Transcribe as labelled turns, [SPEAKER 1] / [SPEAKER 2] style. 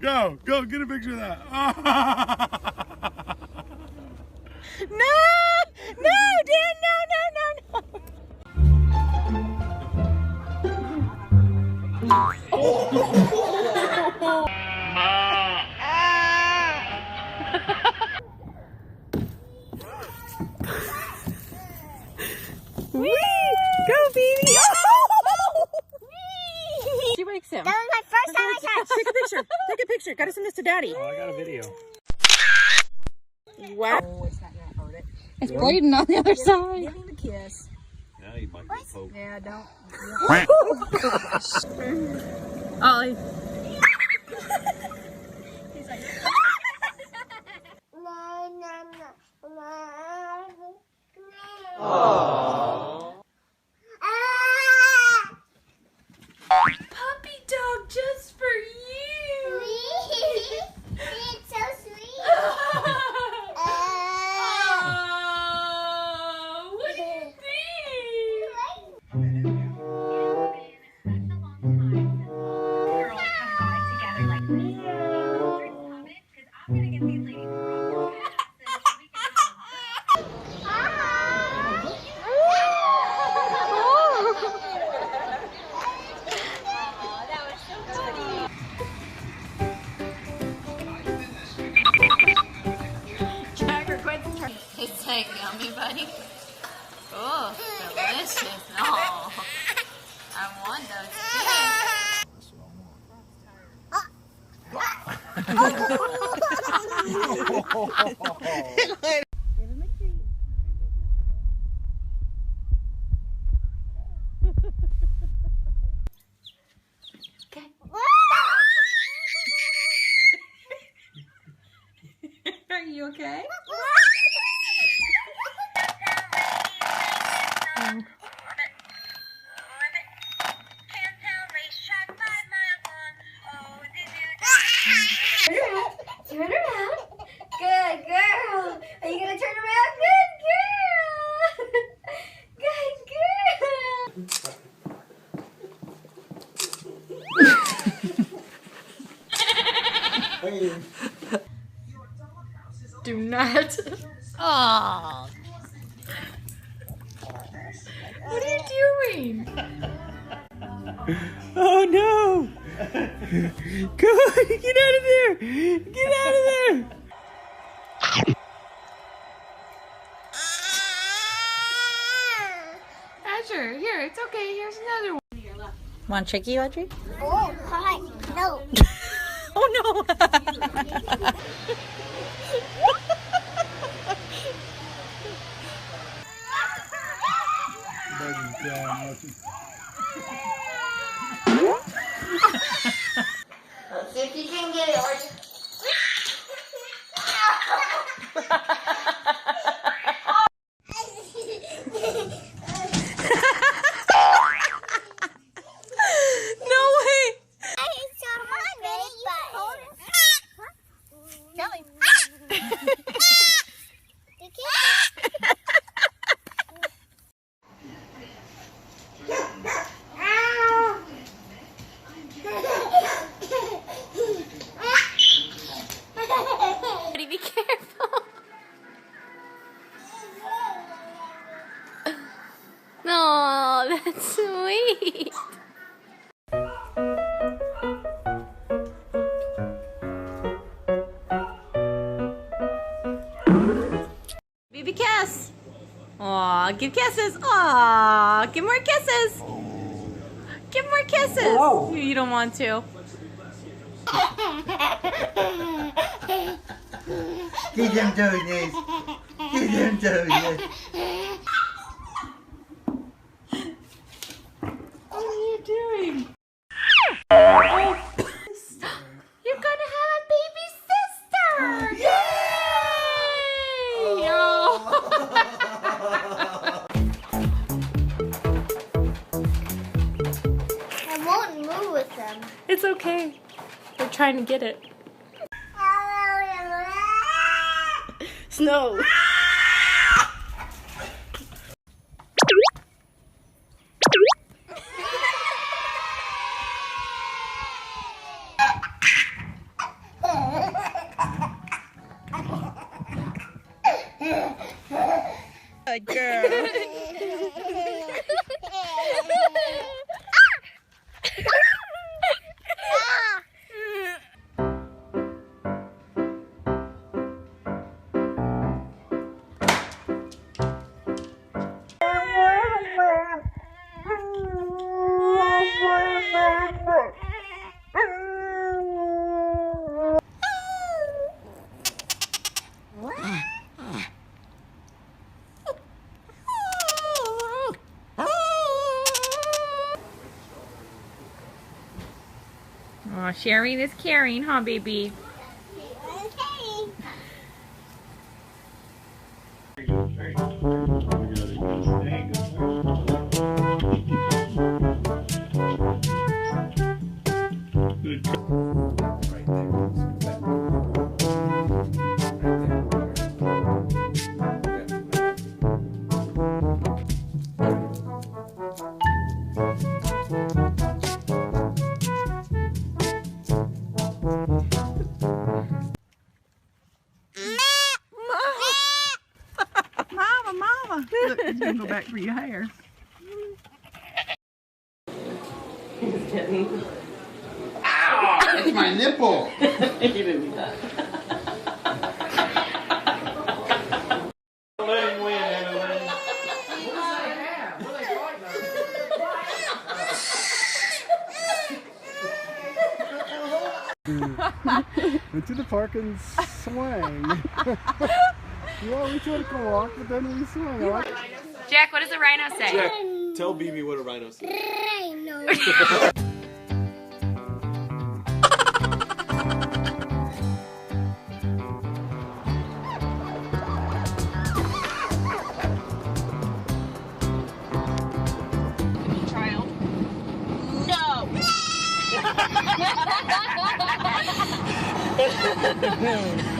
[SPEAKER 1] Go, get a picture of that.
[SPEAKER 2] No, Dan, no. Whee! Go, baby! She wakes him.
[SPEAKER 3] That was my first time I touched.
[SPEAKER 2] Take a picture. Take a picture. Gotta send this to Daddy.
[SPEAKER 1] Oh, I got a video.
[SPEAKER 2] Wow.
[SPEAKER 3] Oh, it's not gonna hurt it.
[SPEAKER 2] It's bleeding on the other side.
[SPEAKER 3] Give him a kiss.
[SPEAKER 1] Now you might get poked.
[SPEAKER 3] Yeah, don't.
[SPEAKER 2] Ollie.
[SPEAKER 3] He's like,
[SPEAKER 2] Puppy dog just for you.
[SPEAKER 3] It's so sweet.
[SPEAKER 2] Oh, what do you think?
[SPEAKER 4] It's like yummy, buddy. Oh, delicious. No. I want those.
[SPEAKER 3] Give him a treat.
[SPEAKER 2] Are you okay?
[SPEAKER 3] Turn around. Good girl. Are you gonna turn around? Good girl. Good girl.
[SPEAKER 2] Do not.
[SPEAKER 4] Oh.
[SPEAKER 2] What are you doing?
[SPEAKER 1] Oh no! Come on, get out of there! Get out of there!
[SPEAKER 2] Asher, here, it's okay. Here's another one.
[SPEAKER 4] Want chicky, Audrey?
[SPEAKER 3] Oh, hi. No.
[SPEAKER 4] Oh no.
[SPEAKER 3] Let's see if you can get it, Archie.
[SPEAKER 2] No way.
[SPEAKER 3] It's on ready, but hold it. Kelly. You
[SPEAKER 4] Buddy, be careful. No, that's sweet. Baby kiss. Aw, give kisses. Aw, give more kisses. Give more kisses.
[SPEAKER 1] Whoa.
[SPEAKER 4] You don't want to.
[SPEAKER 5] Get them donuts. Get them donuts.
[SPEAKER 2] What are you doing? You're gonna have a baby sister! Yay! Oh.
[SPEAKER 3] I won't move with them.
[SPEAKER 2] It's okay. We're trying to get it. Snow.
[SPEAKER 1] Good girl.
[SPEAKER 4] Oh, sharing is caring, huh, baby?
[SPEAKER 1] Mama. Look, he's gonna go back for your hair.
[SPEAKER 5] Ow! That's my nipple.
[SPEAKER 1] Letting win, Annalyn.
[SPEAKER 6] Went to the park and swang. Yeah, we tried to go walk, but then we swung.
[SPEAKER 4] Jack, what does the rhino say?
[SPEAKER 7] Jack, tell BB what a rhino says.
[SPEAKER 4] Trial. No!